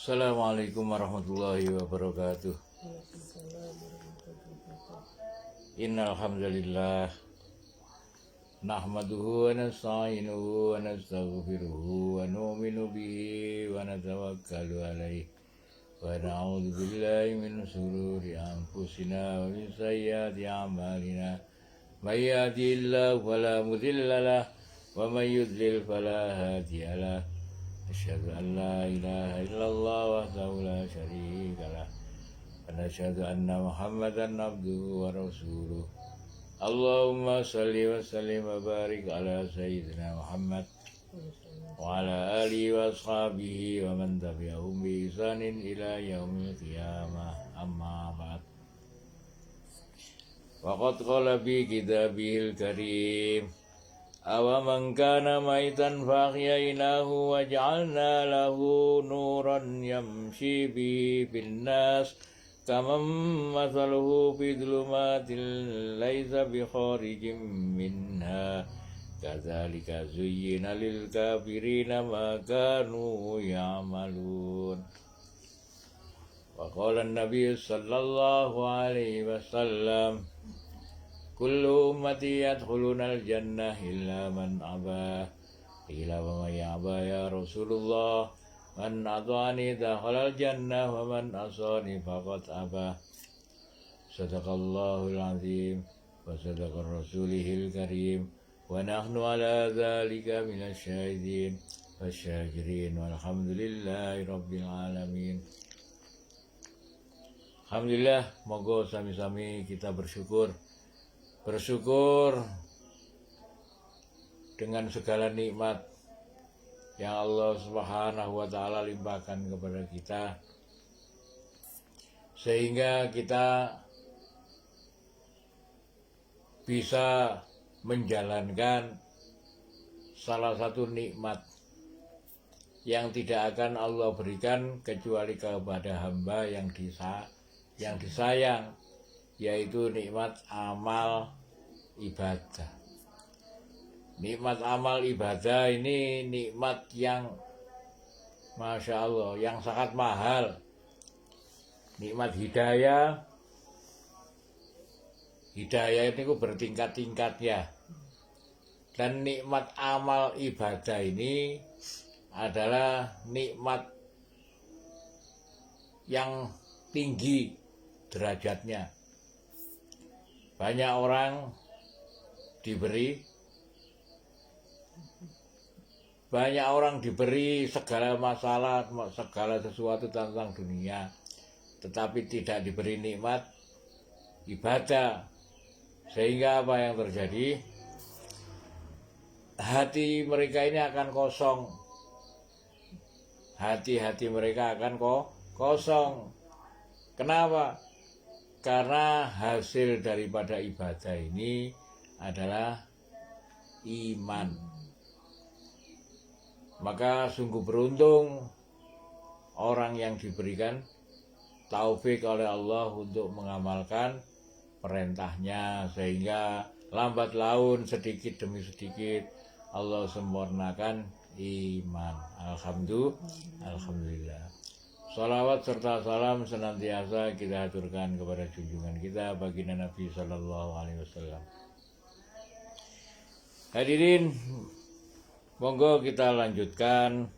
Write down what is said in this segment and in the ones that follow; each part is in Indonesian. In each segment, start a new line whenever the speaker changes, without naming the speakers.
Assalamualaikum warahmatullahi wabarakatuh. Innal hamdalillah nahmaduhu wa nasta'inuhu wa nastaghfiruhu wa nu'minu bihi wa natawakkalu alaihi wa na'udzu billahi min shururi anfusina wa min sayyiati a'malina. May yahdihillahu fala mudilla lahu wa may yudlil fala hadiya lahu. Asyhadu an la ilaha illallah wahdahu la syarika lah wa asyhadu anna Muhammadan abduhu wa rasuluh. Allahumma shalli wa sallim wa barik ala sayyidina Muhammad wa ala alihi wa ashabihi wa man tabi'ahum bi ihsanin ila yaumil qiyamah. Amma ba'd. Wa qad qala bi kitabihil karim awaman kana maitan fahyainahu wa ja'alna lahu nuran yamshi bihi fin nas kaman mathaluhu fi dhulumatil laisa bi kharijin minha kadzalika zuyyina lil kafirina ma kanu ya'malun. Wa qala an-nabiy sallallahu alaihi wasallam kullu ummati yadkhulunal jannah illa man aba. Qila wa man ya'ba ya Rasulullah? Man ata'ani dakhalal jannah wa man asani faqad aba. Sadaqallahul azim wa sadaqar rasulihil karim wa nahnu ala dzalika minasy syahidin wasyakirin walhamdulillahi rabbil alamin. Alhamdulillah, moga sami-sami kita bersyukur dengan segala nikmat yang Allah Subhanahu wa ta'ala limpahkan kepada kita, sehingga kita bisa menjalankan salah satu nikmat yang tidak akan Allah berikan kecuali kepada hamba yang disayang, yaitu nikmat amal ibadah. Nikmat amal ibadah ini nikmat yang Masya Allah, yang sangat mahal. Nikmat hidayah itu bertingkat-tingkatnya. Dan nikmat amal ibadah ini adalah nikmat yang tinggi derajatnya. Banyak orang diberi segala masalah, segala sesuatu tentang dunia, tetapi tidak diberi nikmat ibadah. Sehingga apa yang terjadi? Hati mereka ini akan kosong. Hati-hati mereka akan kosong. Kenapa? Karena hasil daripada ibadah ini adalah iman. Maka sungguh beruntung orang yang diberikan taufik oleh Allah untuk mengamalkan perintahnya, sehingga lambat laun sedikit demi sedikit Allah sempurnakan iman. Alhamdulillah. Salawat serta salam senantiasa kita haturkan kepada junjungan kita baginda Nabi Sallallahu Alaihi Wasallam. Hadirin, monggo kita lanjutkan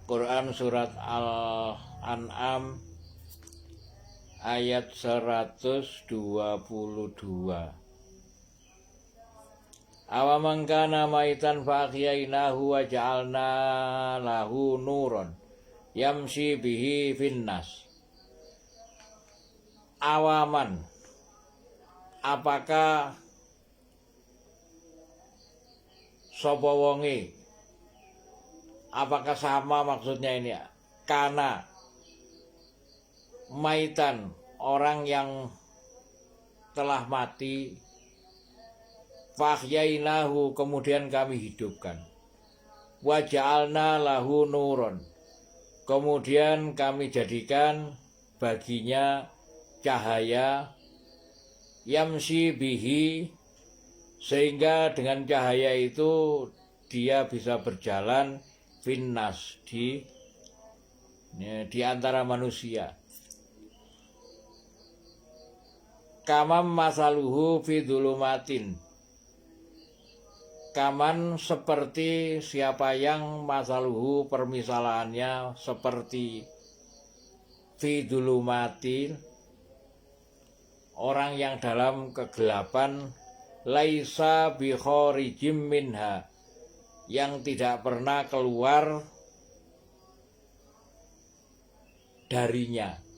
Quran surat Al-An'am ayat 122. Awaman kana maitan fahyainahu wa ja'alna lahu nuron yamshi bihi finnas. Awaman, apakah sapa wonge? Apakah sama maksudnya ini? Kana maitan, orang yang telah mati, fahyainahu, kemudian kami hidupkan, wa ja'alna lahu nuron, kemudian kami jadikan baginya cahaya, yamsi bihi, sehingga dengan cahaya itu dia bisa berjalan finnas di antara manusia. Kamam masaluhu fi dzulumatin. Kaman seperti siapa yang masaluhu permisalannya seperti fi dzulumatin, orang yang dalam kegelapan, laisa bi kharijim minha, yang tidak pernah keluar darinya.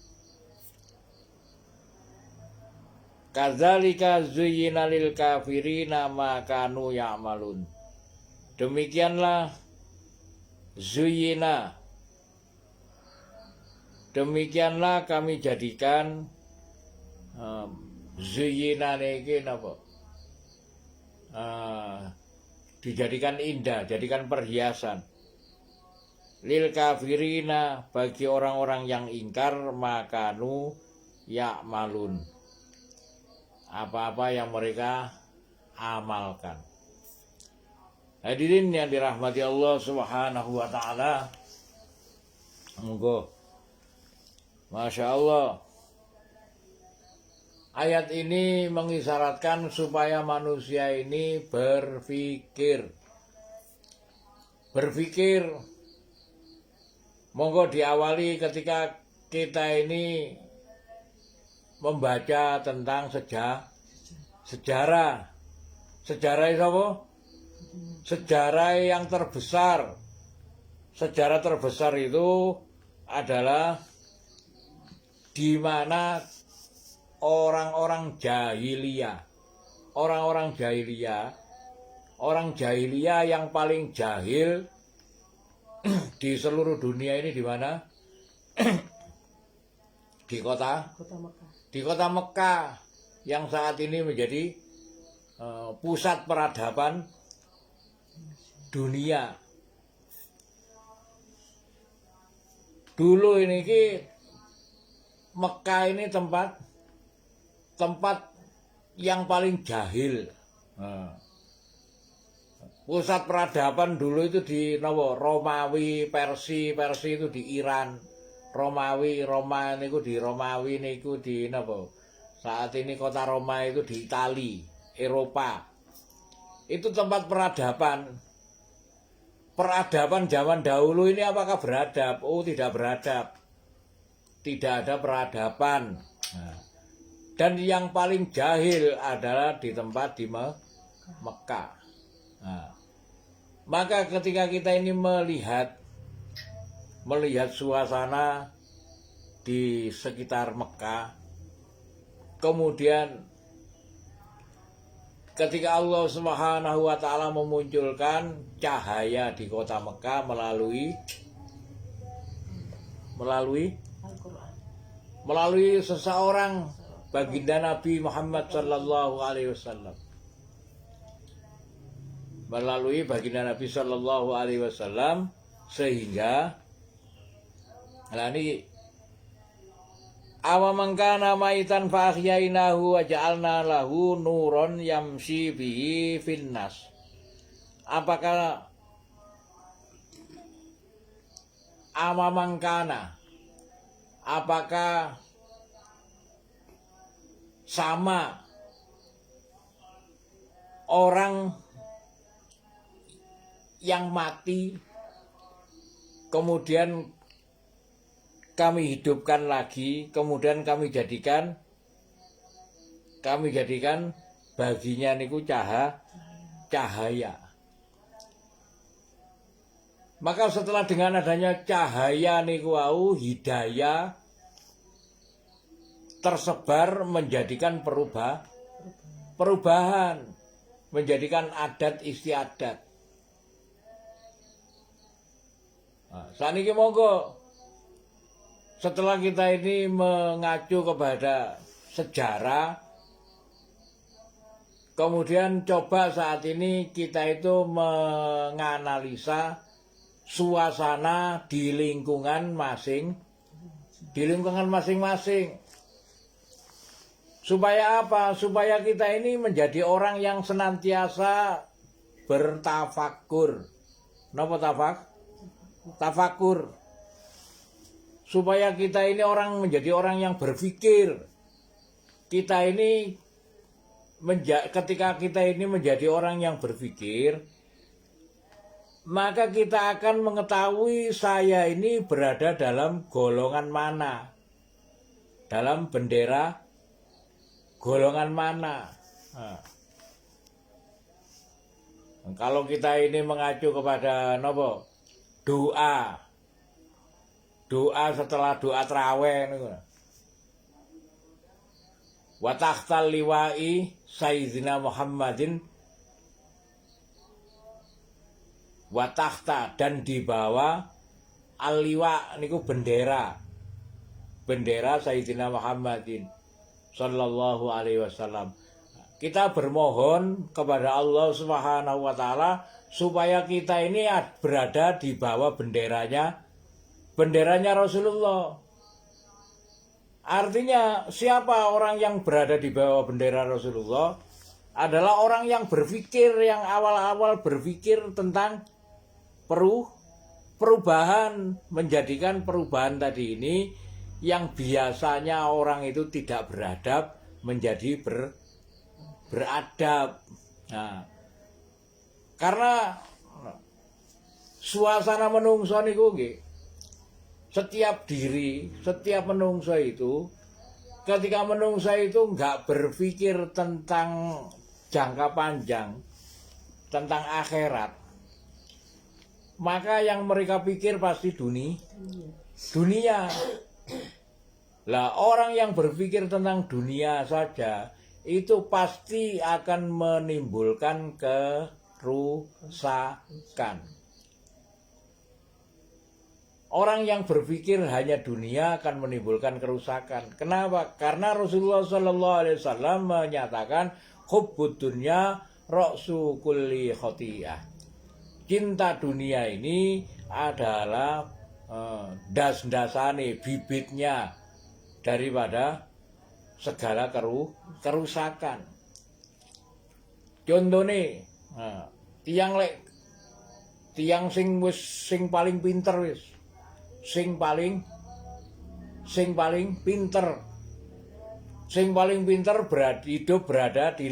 Kadzalika zuyyina lil kafirina ma kanu ya'malun. Demikianlah zuyyina, demikianlah kami jadikan zuyyina niki napa? Dijadikan indah, jadikan perhiasan. Lil kafirina, bagi orang-orang yang ingkar, makanu ya'malun, apa-apa yang mereka amalkan. Hadirin yang dirahmati Allah Subhanahu wa taala. Monggo. Masya Allah. Ayat ini mengisyaratkan supaya manusia ini berpikir. Berpikir. Monggo diawali ketika kita ini membaca tentang sejarah. Sejarah itu apa? Sejarah yang terbesar. Sejarah terbesar itu adalah di mana orang-orang jahiliyah. Orang-orang jahiliyah yang paling jahil di seluruh dunia ini di mana? Di kota Mekah. Di kota Mekah yang saat ini menjadi pusat peradaban dunia. Dulu ini Mekah ini tempat yang paling jahil. Pusat peradaban dulu itu di Romawi, Persia itu di Iran. Roma niku di Romawi niku di napa? Saat ini kota Roma itu di Itali, Eropa. Itu tempat peradaban. Peradaban zaman dahulu ini apakah beradab? Oh, tidak beradab. Tidak ada peradaban. Nah, dan yang paling jahil adalah di tempat di Mekah. Nah, maka ketika kita ini melihat suasana di sekitar Mekah, kemudian ketika Allah Subhanahu wa taala memunculkan cahaya di kota Mekah melalui seseorang, baginda Nabi Muhammad sallallahu alaihi wasallam. Melalui baginda Nabi sallallahu alaihi wasallam, sehingga ini awaman kana maitan fa ahyainahu wa ja'alna lahu nuron yamshi bihi finnas. Apakah awaman kana, apakah sama orang yang mati kemudian kami hidupkan lagi, kemudian kami jadikan baginya niku cahaya. Maka setelah dengan adanya cahaya niku wau, hidayah tersebar menjadikan perubahan, menjadikan adat istiadat. Nah, saniki monggo setelah kita ini mengacu kepada sejarah, kemudian coba saat ini kita itu menganalisa suasana di lingkungan masing-masing. Supaya apa? Supaya kita ini menjadi orang yang senantiasa bertafakur. Napa tafakur. Supaya kita ini menjadi orang yang berpikir. Kita ini ketika kita ini menjadi orang yang berpikir, maka kita akan mengetahui saya ini berada dalam golongan mana, dalam bendera golongan mana. Nah, kalau kita ini mengacu kepada doa setelah doa tarawih, wa tahtal liwa'i Sayyidina Muhammadin, wa tahta, dan di bawah al-liwa niku bendera Sayyidina Muhammadin sallallahu alaihi wasallam. Kita bermohon kepada Allah Subhanahu wa taala supaya kita ini berada di bawah benderanya Rasulullah. Artinya siapa orang yang berada di bawah bendera Rasulullah? Adalah orang yang berpikir, yang awal-awal berpikir tentang perubahan, menjadikan perubahan tadi ini yang biasanya orang itu tidak beradab menjadi beradab. Nah, karena suasana menungso niku nggih, setiap menungso itu, ketika menungso itu nggak berpikir tentang jangka panjang, tentang akhirat, maka yang mereka pikir pasti dunia. Lah orang yang berpikir tentang dunia saja itu pasti akan menimbulkan kerusakan. Orang yang berpikir hanya dunia akan menimbulkan kerusakan. Kenapa? Karena Rasulullah SAW menyatakan hubbud dunya ra'su kulli khotiyah. Cinta dunia ini adalah das-dasane, bibitnya daripada segala kerusakan. Contohnya, tiang sing paling pinter wis. Sing paling pinter hidup berada di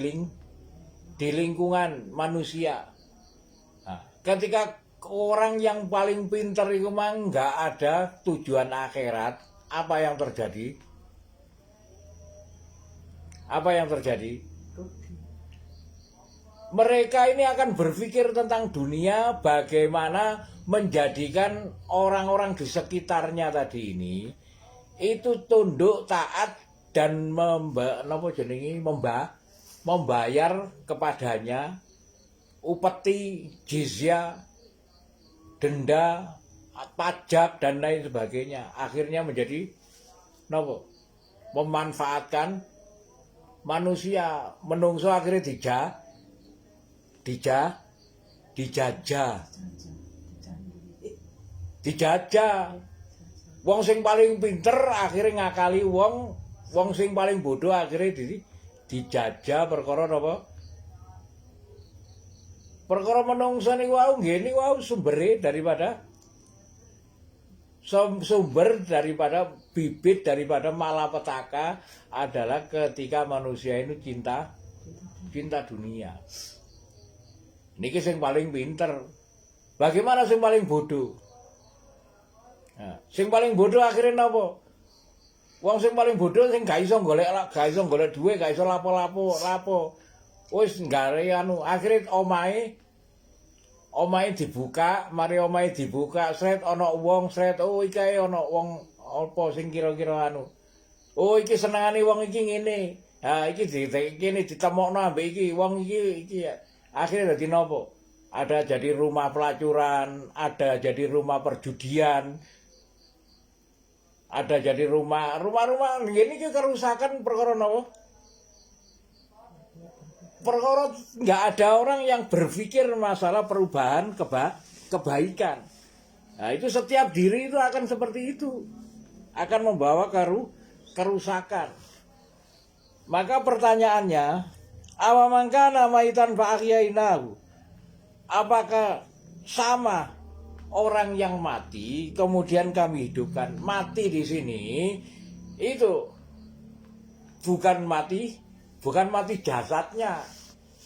lingkungan manusia. Nah, ketika orang yang paling pinter itu memang nggak ada tujuan akhirat, apa yang terjadi? Mereka ini akan berpikir tentang dunia, bagaimana menjadikan orang-orang di sekitarnya tadi ini itu tunduk, taat, dan membayar kepadanya upeti, jizyah, denda, pajak, dan lain sebagainya. Akhirnya menjadi memanfaatkan manusia. Menungso akhirnya dijajah. Wong sing paling pinter akhirnya ngakali wong sing paling bodoh akhirnya dijajah. Perkara apa? Perkara menungso niku wau nggih niku wau sumber daripada bibit daripada malapetaka adalah ketika manusia itu cinta dunia. Niki sing paling pinter. Bagaimana sing paling bodoh? Nah, sing paling bodoh akhirnya napa? Wong sing paling bodoh sing gak iso golek duwe, gak iso lapo. Wis nggare akhirnya omahe dibuka, mari omahe dibuka, sret ana wong sret, oh iki ana wong apa sing kira-kira oh iki senengane wong iki ngene. Ha iki kene ditemokno ambek iki wong iki akhirnya dadi napa? Ada jadi rumah pelacuran, ada jadi rumah perjudian, ada jadi rumah ngene iki kerusakan perkara napa? Perkara nggak ada orang yang berpikir masalah perubahan kebaikan. Nah, itu setiap diri itu akan seperti itu, akan membawa kerusakan. Maka pertanyaannya, awamangkana maitan fa ahyainahu. Apakah sama orang yang mati kemudian kami hidupkan. Mati di sini itu bukan mati jasadnya,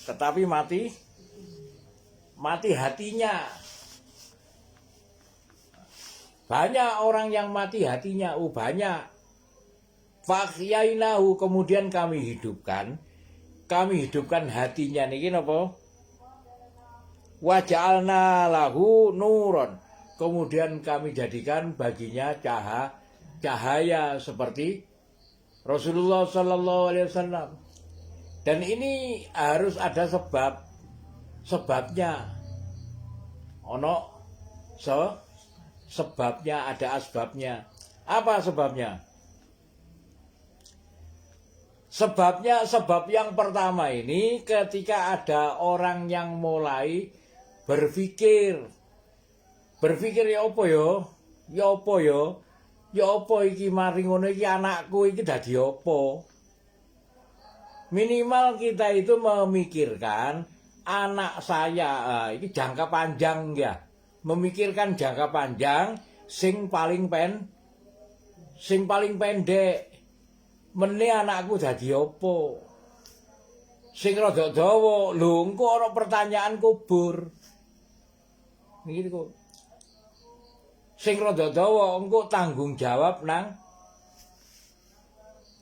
tetapi mati hatinya. Banyak orang yang mati hatinya, banyak. Fakyainahu, kemudian kami hidupkan hatinya niki napa? Waja'alna lahu nuron, kemudian kami jadikan baginya cahaya seperti Rasulullah Sallallahu Alaihi Wasallam. Dan ini harus ada sebabnya. Sebabnya, ada asbabnya. Apa sebabnya? Sebab yang pertama ini ketika ada orang yang mulai berpikir ya apa ya? Ya apa iki mari ngono iki anakku iki dadi apa? Minimal kita itu memikirkan anak saya, ini jangka panjang ya. Memikirkan jangka panjang sing paling pendek. Mene anakku dadi apa? Sing rada dawa, lho engko ana pertanyaan kubur. Niki kok. Sing rada dawa engko tanggung jawab nang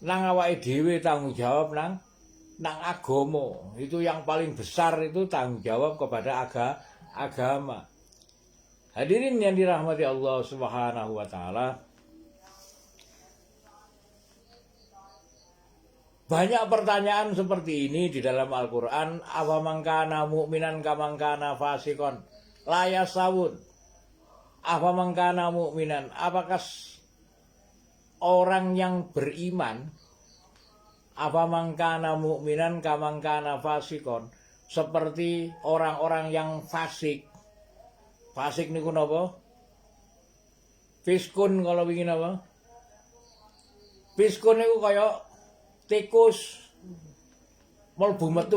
awake dhewe, tanggung jawab nang agama. Itu yang paling besar, itu tanggung jawab kepada agama. Hadirin yang dirahmati Allah Subhanahu wa taala. Banyak pertanyaan seperti ini di dalam Al-Qur'an, awa mangkana mu'minan kamangkana fasikon la yasawun. Awa mangkana mu'minan, apakah orang yang beriman, apa mangkana mu'minan kamangkana fasikon, seperti orang-orang yang fasik. Fasik niku napa? Fiskun kalau begini apa? Fiskun niku kaya tikus mlebu metu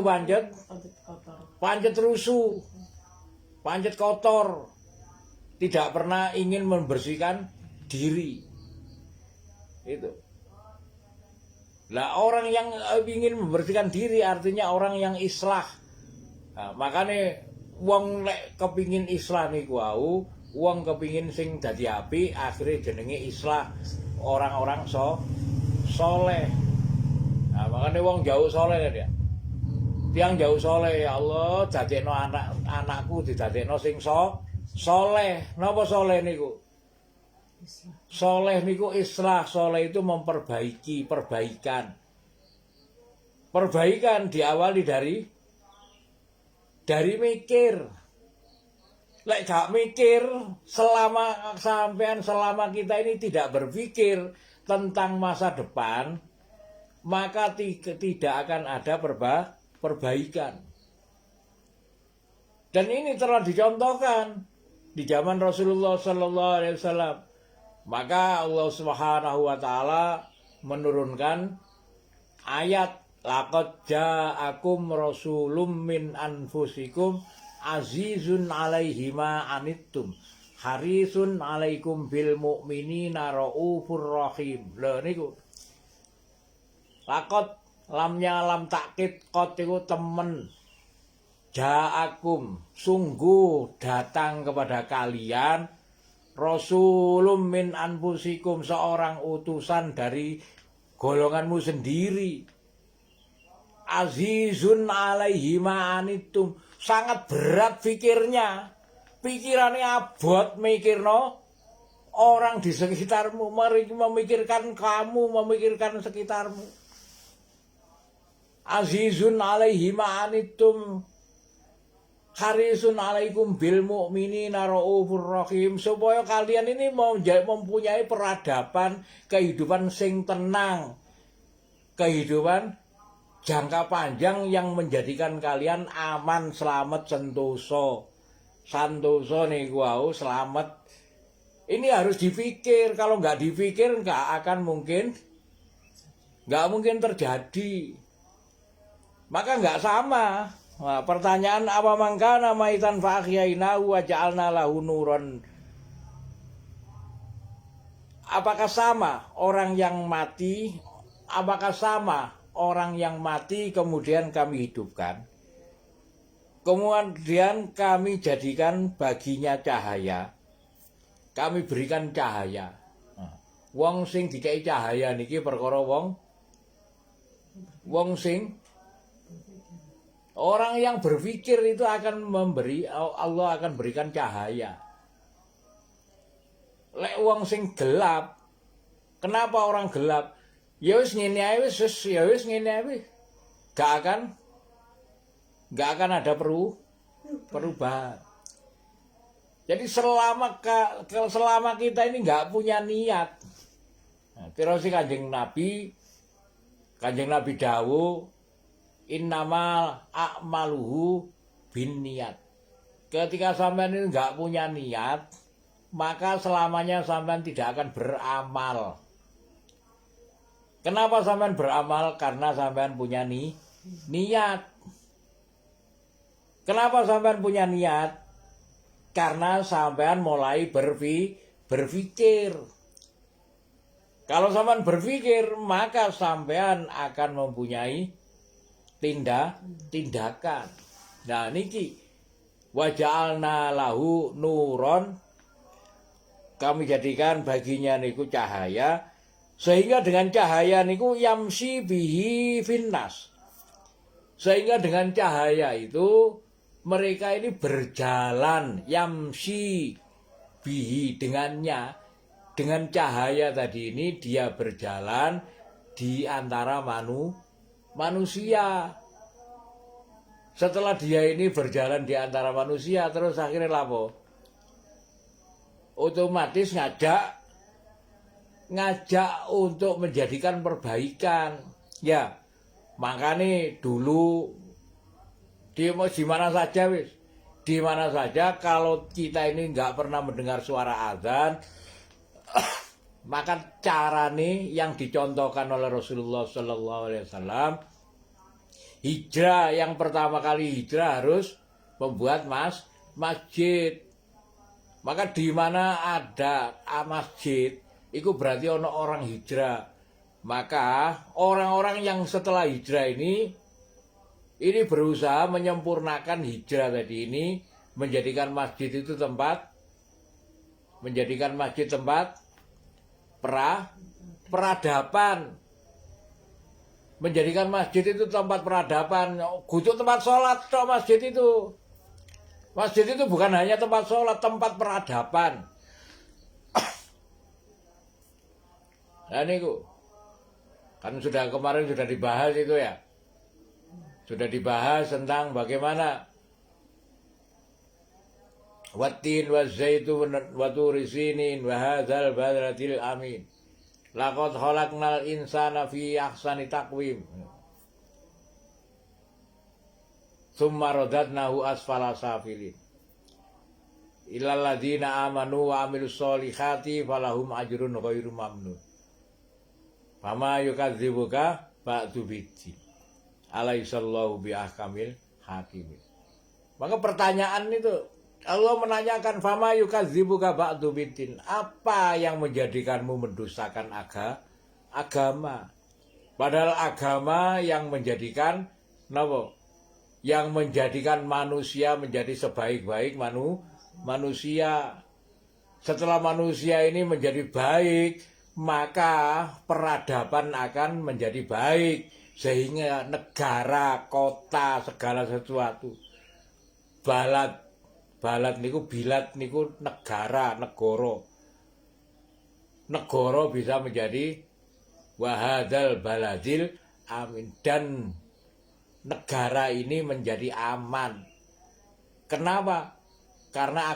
pancet rusuh, pancet kotor, tidak pernah ingin membersihkan diri. Itu. Lah orang yang ingin membersihkan diri artinya orang yang islah. Nah, makanya wong lek kepingin islah niku wau, wong kepingin sing dadi apik, akhirnya jenenge islah, orang-orang soleh. Nah, makanya wong jauh soleh kan ya. Tiang jauh soleh, ya Allah, dadekno anakku didadekno sing soleh. Napa soleh niku? Soleh niku islah, soleh itu memperbaiki, perbaikan. Perbaikan diawali dari mikir. Lek gak mikir, selama kita ini tidak berpikir tentang masa depan, maka tidak akan ada perbaikan. Dan ini telah dicontohkan di zaman Rasulullah Sallallahu Alaihi Wasallam. Maka Allah Subhanahu wa taala menurunkan ayat, laqad ja'akum rasulun min anfusikum azizun 'alaihi ma anittum harisun 'alaikum bil mu'minina raufur rahim. Lho niku. Laqad lamnya lam takkid, qad iku temen. Ja'akum, sungguh datang kepada kalian rasulun min anfusikum, seorang utusan dari golonganmu sendiri. Azizun 'alaihi ma anittum, sangat berat pikirnya. Pikirannya abot mikirno orang di sekitarmu, memikirkan kamu, memikirkan sekitarmu. Azizun 'alaihi ma anittum harisun 'alaikum bil mu'minina raufur rahim, supaya kalian ini mempunyai peradaban kehidupan sing tenang, kehidupan jangka panjang yang menjadikan kalian aman, selamat, sentosa. Santoso niku wau, selamat. Ini harus dipikir. Kalau nggak dipikir nggak mungkin terjadi. Maka nggak sama. Nah, pertanyaan apa mangkana maitan fa ahyainahu wa ja'alna lahu nuran apakah sama orang yang mati, apakah sama orang yang mati kemudian kami hidupkan, kemudian kami jadikan baginya cahaya, kami berikan cahaya. Wong sing dikei cahaya niki perkara wong sing orang yang berpikir itu akan memberi, Allah akan berikan cahaya. Lek wong sing gelap, kenapa orang gelap? Ya wis ngene ae wis, ya wis ngene ae wis. Gak akan ada perubahan. Jadi selama kita ini nggak punya niat, terus Kanjeng Nabi dawuh, innamal a'maluhu bin niat. Ketika sampean ini nggak punya niat, maka selamanya sampean tidak akan beramal. Kenapa sampean beramal? Karena sampean punya niat. Kenapa sampean punya niat? Karena sampean mulai berpikir. Kalau sampean berpikir, maka sampean akan mempunyai tindakan. Nah niki waja'alna lahu nuron, kami jadikan baginya niku cahaya, sehingga dengan cahaya niku yamsi bihi finnas. Sehingga dengan cahaya itu mereka ini berjalan, yamsi bihi, dengannya, dengan cahaya tadi ini dia berjalan di antara manusia. Setelah dia ini berjalan di antara manusia, terus akhirnya lapo? Otomatis ngajak untuk menjadikan perbaikan. Ya, makanya dulu di mana saja wis, di mana saja kalau kita ini nggak pernah mendengar suara azan, maka cara nih yang dicontohkan oleh Rasulullah Sallallahu Alaihi Wasallam, hijrah, yang pertama kali hijrah harus membuat masjid. Maka di mana ada masjid, itu berarti orang hijrah. Maka orang-orang yang setelah hijrah ini berusaha menyempurnakan hijrah tadi ini, menjadikan masjid itu tempat peradaban. Menjadikan masjid itu tempat peradaban, kudu tempat sholat toh masjid itu. Masjid itu bukan hanya tempat sholat, tempat peradaban. Nah niku kan kemarin sudah dibahas itu ya. Sudah dibahas tentang bagaimana wattin wazaitun wa turi sinin wa hadzal baladil amin. Laqad khalaqnal insana fi ahsani taqwim. Tsumma radadnahu asfala safilin. Illal ladzina amanu wa amilus solihati falahum ajrun ghairu mamnun. Fama yukadzibuka ba'du biddin. Alaihissallahu biahkamil hakimin. Maka pertanyaan itu, Allah menanyakan fama yukadzibuka ba'du biddin, apa yang menjadikanmu mendustakan agama? Padahal agama yang menjadikan yang menjadikan manusia menjadi sebaik-baik manusia. Setelah manusia ini menjadi baik, maka peradaban akan menjadi baik, sehingga negara, kota, segala sesuatu, balad niku, bilad niku negara bisa menjadi wahadal baladil amin, dan negara ini menjadi aman. Kenapa? Karena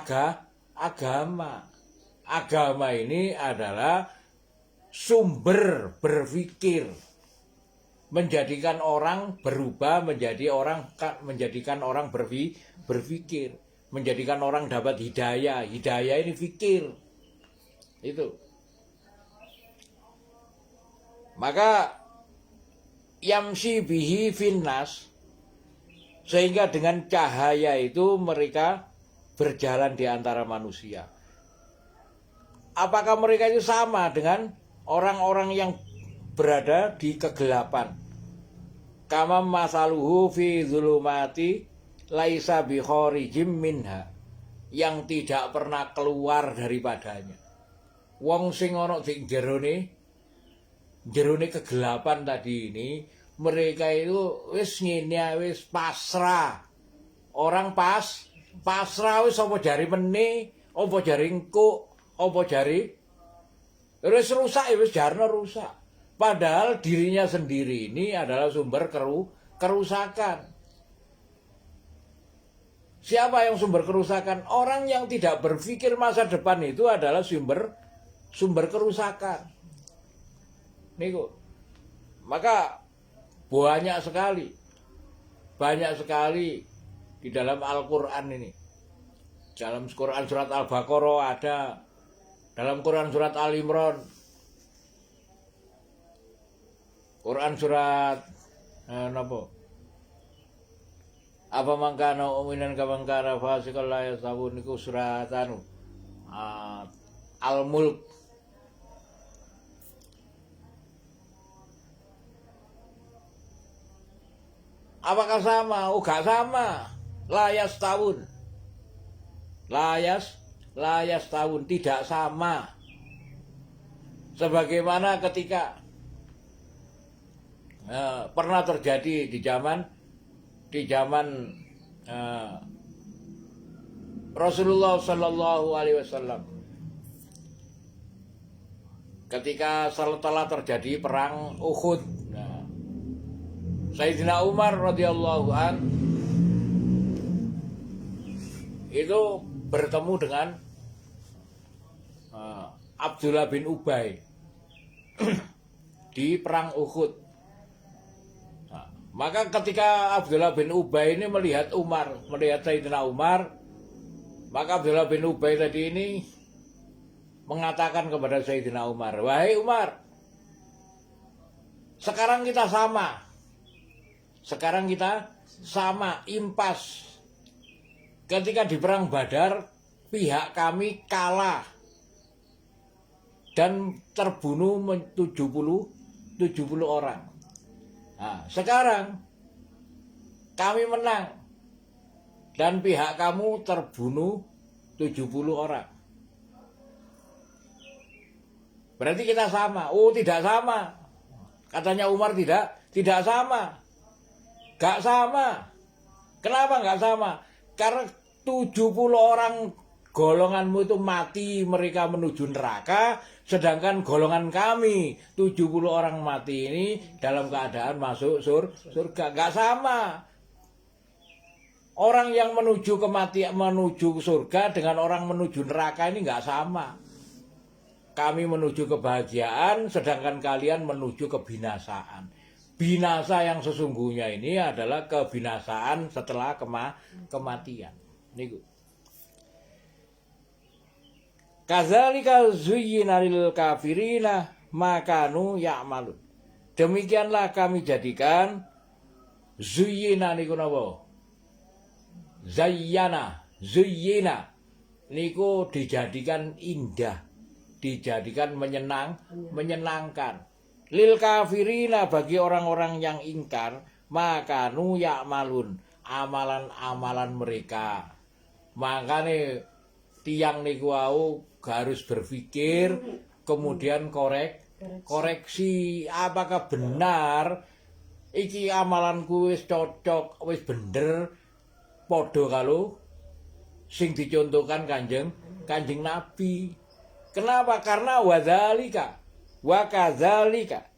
agama ini adalah sumber berpikir, menjadikan orang berubah, menjadikan orang berpikir, menjadikan orang dapat hidayah. Hidayah ini fikir. Itu. Maka yamsi bihi finnas, sehingga dengan cahaya itu mereka berjalan di antara manusia. apakah mereka itu sama dengan orang-orang yang berada di kegelapan? Kama masaluhu fi zulumati laisa bi kharijim minha, yang tidak pernah keluar daripadanya. Wong sing ana di jerone kegelapan tadi ini, mereka itu wis ngene, wis pasrah. Orang pasrah wis apa jari meni, apa jari engko, apa jari wis rusak, wis jarno rusak. Padahal dirinya sendiri ini adalah sumber kerusakan. Siapa yang sumber kerusakan? Orang yang tidak berpikir masa depan itu adalah sumber kerusakan. Niku. Maka banyak sekali di dalam Al-Qur'an ini. Dalam Quran surat Al-Baqarah ada, dalam Quran surat Al-Imran, Quran surat apa mangkana uminan kamangkana fasikal la yasabun, niku surat Al-Mulk. Apakah sama? Oh, gak sama. Layas tahun. Layas tahun, tidak sama. Sebagaimana ketika pernah terjadi di zaman Rasulullah Sallallahu Alaihi Wasallam, ketika setelah terjadi perang Uhud. Sayyidina Umar radhiyallahu an itu bertemu dengan Abdullah bin Ubay di perang Uhud. Maka ketika Abdullah bin Ubay ini melihat Sayyidina Umar, maka Abdullah bin Ubay tadi ini mengatakan kepada Sayyidina Umar, "Wahai Umar, sekarang kita sama, impas. Ketika di perang Badar, pihak kami kalah dan terbunuh 70 orang. Nah, sekarang kami menang dan pihak kamu terbunuh 70 orang. Berarti kita sama." Oh, tidak sama. Katanya Umar, tidak sama. Gak sama. Kenapa gak sama? Karena 70 orang golonganmu itu mati, mereka menuju neraka, sedangkan golongan kami 70 orang mati ini dalam keadaan masuk surga. Gak sama. Orang yang menuju kematian, menuju surga dengan orang menuju neraka ini gak sama. Kami menuju kebahagiaan, sedangkan kalian menuju kebinasaan. Binasa yang sesungguhnya ini adalah kebinasaan setelah kematian. Niku. Kadzalika zuyyina lil kafirina ma kanu ya'malun. Demikianlah kami jadikan zuyyina niku napa? Zuyyina niku dijadikan indah, dijadikan menyenangkan. Lil kafirina, bagi orang-orang yang ingkar, makanu ya'malun, amalan-amalan mereka. Makanya tiang niku wau harus berpikir, kemudian koreksi apakah benar iki amalanku wis cocok, wis bener padha karo sing dicontohkan Kanjeng Nabi. Kenapa? Karena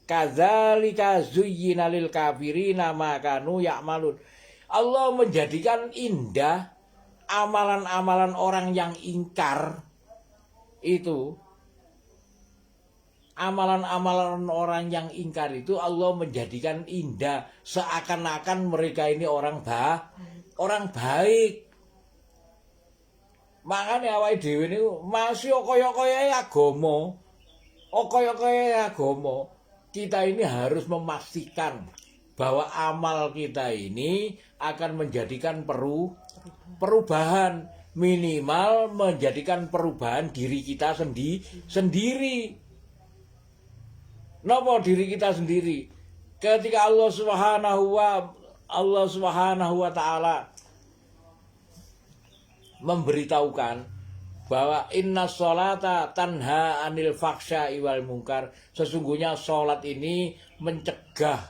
kadzalika zuyyina lil kafirina ma kanu ya'malun. Allah menjadikan indah amalan-amalan orang yang ingkar itu. Amalan-amalan orang yang ingkar itu Allah menjadikan indah, seakan-akan mereka ini orang baik. Makanya awake dhewe niku masih kaya-kaya agama. Kita ini harus memastikan bahwa amal kita ini akan menjadikan perubahan. minimal menjadikan perubahan diri kita sendiri. Napa diri kita sendiri? Ketika Allah Subhanahu wa taala memberitahukan bahwa inna sholata tanha anil faksya'i wal munkar, sesungguhnya sholat ini mencegah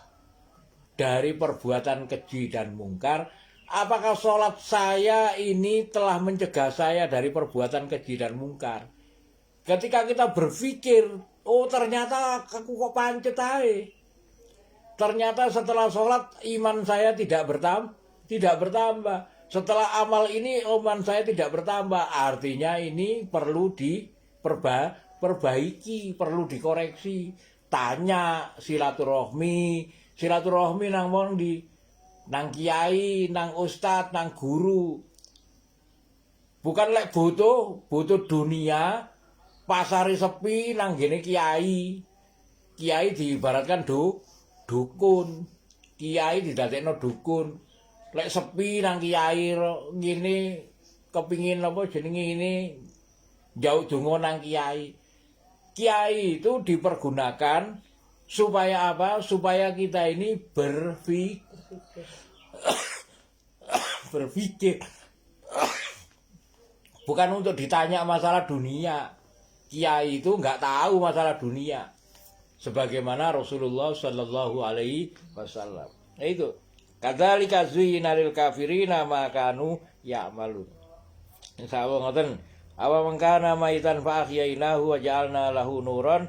dari perbuatan keji dan mungkar. Apakah sholat saya ini telah mencegah saya dari perbuatan keji dan mungkar? Ketika kita berpikir, oh ternyata aku kok pancet aja. Ternyata setelah sholat iman saya tidak bertambah. Setelah amal ini iman saya tidak bertambah. Artinya ini perlu diperbaiki, perlu dikoreksi. Tanya silaturahmi nang mondi. Nang kiai, nang ustad, nang guru. Bukan lek butuh dunia, pasari sepi nang gene kiai. Kiai diibaratkan dukun. Kiai didadekno dukun. Lek sepi nang kiai ngene kepingin apa jenenge ini jauh donga nang kiai. Kiai itu dipergunakan supaya apa? Supaya kita ini berpikir bukan untuk ditanya masalah dunia. Kiai itu nggak tahu masalah dunia sebagaimana Rasulullah Shallallahu Alaihi Wasallam. Nah itu kadzalika zuyyina lil kafirina ma kanu ya'malun. Insyaallah ngoten. Awa mangkana maitan fa ahyainahu wa ja'alna lahu nuran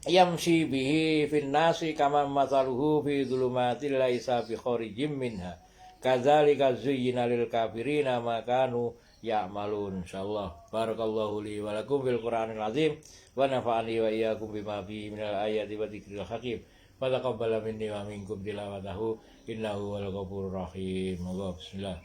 yamshi bihi fin nasi kama mathaluhu fi dhulumatil laisa bi kharijim minha kadzalika zuyyina lil kafirina ma kanu ya'malun. Insyaallah barakallahu li wa lakum bil Qur'anil azim wa nafa'ani wa iyyakum bima fihi minal ayati wa dzikril hakim wa taqabbala minni wa minkum tilawatahu innahu wal ghafurur rahim. Bismillah.